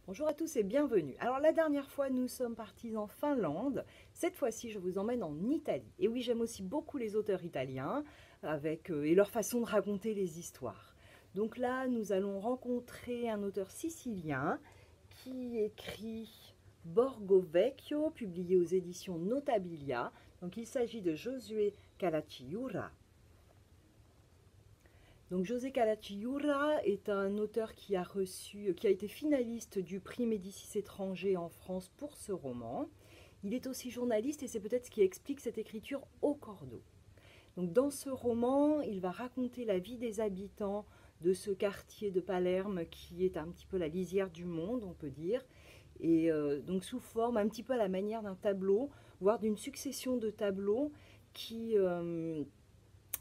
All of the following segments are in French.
Bonjour à tous et bienvenue. Alors la dernière fois nous sommes partis en Finlande, cette fois-ci je vous emmène en Italie. Et oui, j'aime aussi beaucoup les auteurs italiens et leur façon de raconter les histoires. Donc là nous allons rencontrer un auteur sicilien qui écrit Borgo Vecchio, publié aux éditions Notabilia. Donc il s'agit de Josué Calacciura. Donc José Calacciura est un auteur qui a été finaliste du prix Médicis étranger en France pour ce roman. Il est aussi journaliste et c'est peut-être ce qui explique cette écriture au cordeau. Donc dans ce roman, il va raconter la vie des habitants de ce quartier de Palerme qui est un petit peu la lisière du monde, on peut dire, et donc sous forme un petit peu à la manière d'un tableau, voire d'une succession de tableaux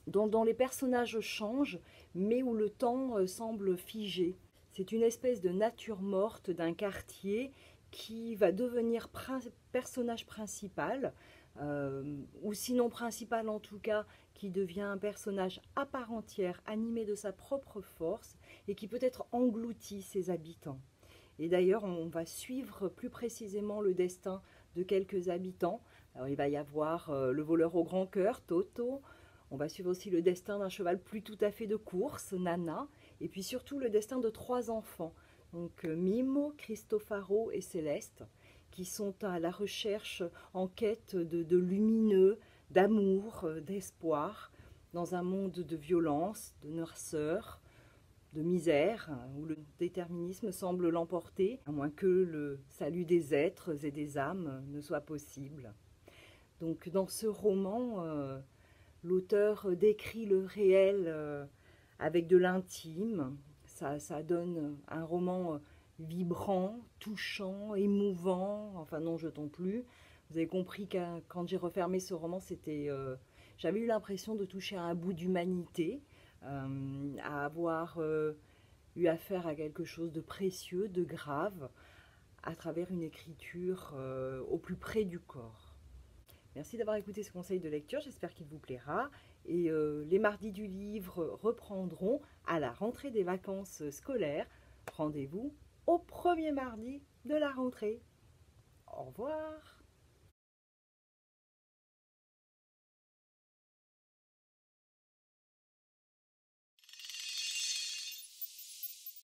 dont les personnages changent, mais où le temps semble figé. C'est une espèce de nature morte d'un quartier qui va devenir personnage principal, ou sinon principal en tout cas, qui devient un personnage à part entière, animé de sa propre force, et qui peut-être engloutit ses habitants. Et d'ailleurs, on va suivre plus précisément le destin de quelques habitants. Alors, il va y avoir le voleur au grand cœur, Toto. On va suivre aussi le destin d'un cheval plus tout à fait de course, Nana. Et puis surtout le destin de 3 enfants, donc Mimo, Cristofaro et Céleste, qui sont à la recherche, en quête de lumineux, d'amour, d'espoir, dans un monde de violence, de noirceur, de misère, où le déterminisme semble l'emporter, à moins que le salut des êtres et des âmes ne soit possible. Donc dans ce roman, l'auteur décrit le réel avec de l'intime. Ça donne un roman vibrant, touchant, émouvant, enfin non, jetons plus. Vous avez compris que quand j'ai refermé ce roman, j'avais eu l'impression de toucher à un bout d'humanité, à avoir eu affaire à quelque chose de précieux, de grave, à travers une écriture au plus près du corps. Merci d'avoir écouté ce conseil de lecture, j'espère qu'il vous plaira. Et les mardis du livre reprendront à la rentrée des vacances scolaires. Rendez-vous au premier mardi de la rentrée. Au revoir.